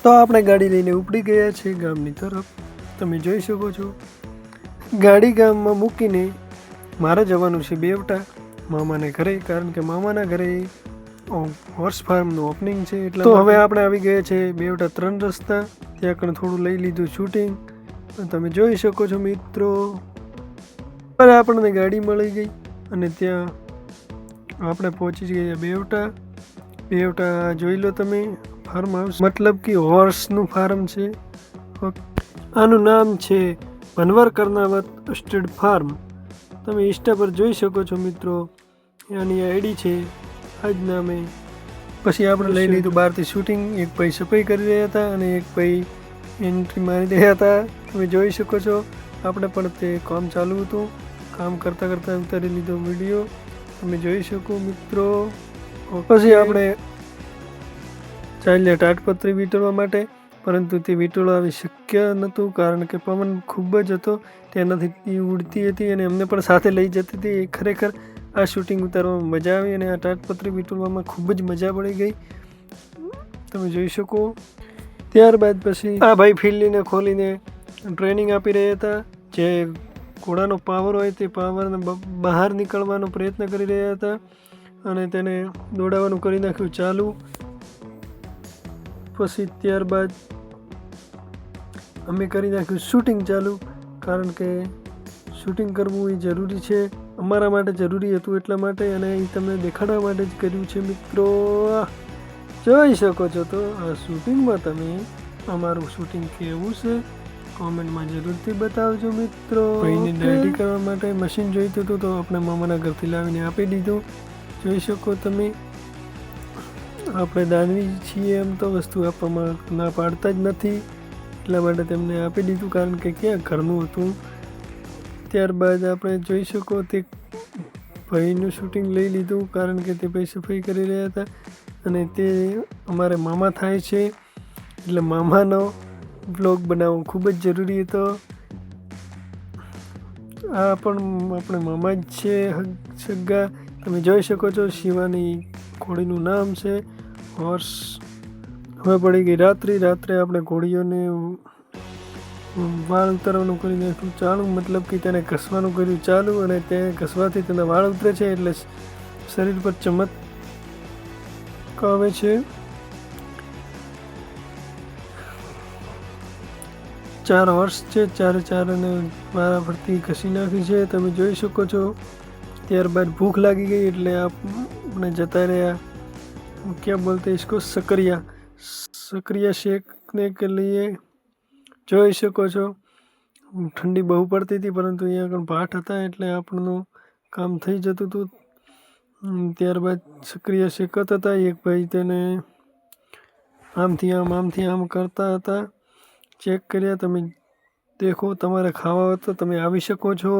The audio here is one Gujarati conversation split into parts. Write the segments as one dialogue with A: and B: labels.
A: તો આપણે ગાડી લઈને ઉપડી ગયા છે ગામની તરફ. તમે જોઈ શકો છો ગાડી ગામમાં મૂકીને મારે જવાનું છે બેવટા મામાને ઘરે, કારણ કે મામાના ઘરે હોર્સ ફાર્મનું ઓપનિંગ છે. એટલે તો હવે આપણે આવી ગયા છે બેવટા 3 રસ્તા. ત્યાં કણ થોડું લઈ લીધું શૂટિંગ. તમે જોઈ શકો છો મિત્રો, પર આપણને ગાડી મળી ગઈ અને ત્યાં આપણે પહોંચી ગયા બેવટા. બેવટા જોઈ લો તમે, ફાર્મ હાઉસ મતલબ કે હોર્સનું ફાર્મ છે. આનું નામ છે ભનવર કર્ણાવત સ્ટેડ ફાર્મ. તમે ઇન્સ્ટા પર જોઈ શકો છો મિત્રો, આની આઈડી છે આ જ નામે. પછી આપણે લઈ લીધું બહારથી શૂટિંગ. એક ભાઈ સફાઈ કરી રહ્યા હતા અને એક ભાઈ એન્ટ્રી મારી રહ્યા હતા. તમે જોઈ શકો છો આપણે પણ તે કામ ચાલુ હતું, કામ કરતાં કરતાં ઉતારી લીધો વિડીયો. તમે જોઈ શકો મિત્રો. પછી આપણે ચાલ્યા તાડપત્રી વીંટળવા માટે, પરંતુ તે વીંટળવા આવી શક્ય નહોતું કારણ કે પવન ખૂબ જ હતો. તેનાથી ઉડતી હતી અને અમને પણ સાથે લઈ જતી હતી. ખરેખર આ શૂટિંગ ઉતારવામાં મજા આવી અને આ તાડપત્રી વીંટળવામાં ખૂબ જ મજા પડી ગઈ. તમે જોઈ શકો. ત્યારબાદ પછી આ ભાઈ ફિલ્ડીને ખોલીને ટ્રેનિંગ આપી રહ્યા હતા. જે ઘોડાનો પાવર હોય તે પાવરને બહાર નીકળવાનો પ્રયત્ન કરી રહ્યા હતા અને તેને દોડાવવાનું કરી નાખ્યું ચાલુ. પછી ત્યારબાદ અમે કરી નાખ્યું શૂટિંગ ચાલુ, કારણ કે શૂટિંગ કરવું એ જરૂરી છે, અમારા માટે જરૂરી હતું એટલા માટે, અને એ તમને દેખાડવા માટે જ કર્યું છે મિત્રો. જોઈ શકો છો. તો આ શૂટિંગમાં તમે અમારું શૂટિંગ કેવું છે કોમેન્ટમાં જરૂરથી બતાવજો મિત્રો. ભાઈને ડાયરી કરવા માટે મશીન જોઈતું હતું તો આપણે મામાના ઘરથી લાવીને આપી દીધું. જોઈ શકો તમે, આપણે દાનવી છીએ એમ તો વસ્તુ આપવામાં ના પાડતા જ નથી, એટલા માટે તેમને આપી દીધું કારણ કે ક્યાં ઘરનું હતું. ત્યારબાદ આપણે જોઈ શકો તે ભાઈનું શૂટિંગ લઈ લીધું કારણ કે તે ભાઈ સફાઈ કરી રહ્યા હતા અને તે અમારે મામા થાય છે, એટલે મામાનો બ્લોગ બનાવવો ખૂબ જ જરૂરી હતો. આ પણ આપણે મામા જ છે સગા. તમે જોઈ શકો છો શિવાની ઘોડીનું નામ છે હોર્સ. હવે પડી ગઈ રાત્રે આપણે ઘોડીઓને વાળ ઉતારવાનું કરી નાખ્યું ચાલુ, મતલબ કે તેને ઘસવાનું કર્યું ચાલુ, અને તે ઘસવાથી તેના વાળ ઉતરે છે એટલે શરીર પર ચમક આવે છે. 4 હોર્સ છે, 4 અને વારાફરતી ઘસી નાખી છે. તમે જોઈ શકો છો. ત્યારબાદ ભૂખ લાગી ગઈ એટલે આપણે જતા રહ્યા, ક્યાં બોલતે इसको सकरिया શેકને કે લીએ. જોઈ શકો છો ઠંડી બહુ પડતી હતી, પરંતુ અહીંયા આગળ ભાટ હતા એટલે આપણનું કામ થઈ જતું હતું. ત્યારબાદ સક્રિય શેકત હતા. એક ભાઈ તેને આમથી આમ કરતા હતા. ચેક કર્યા. તમે દેખો, તમારે ખાવા હોય તો તમે આવી શકો છો,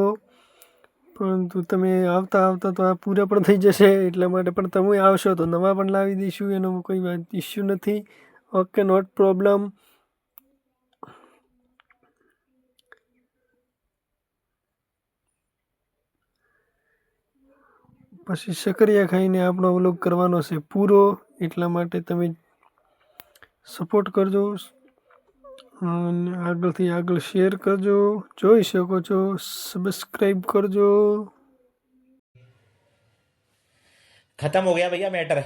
A: પરંતુ તમે આવતા તો આ પૂરા પણ થઈ જશે, એટલા માટે. પણ તમે આવશો તો નવા પણ લાવી દઈશું, એનો કોઈ ઇસ્યુ નથી. Okay, not problem. પછી સકરિયા ખાઈને આપણો વ્લોગ કરવાનો છે પૂરો, એટલા માટે તમે સપોર્ટ કરજો અને આગળથી આગળ શેર કરજો. જોઈ શકો છો, સબસ્ક્રાઈબ કરજો.
B: खत्म हो गया भैया मैटर।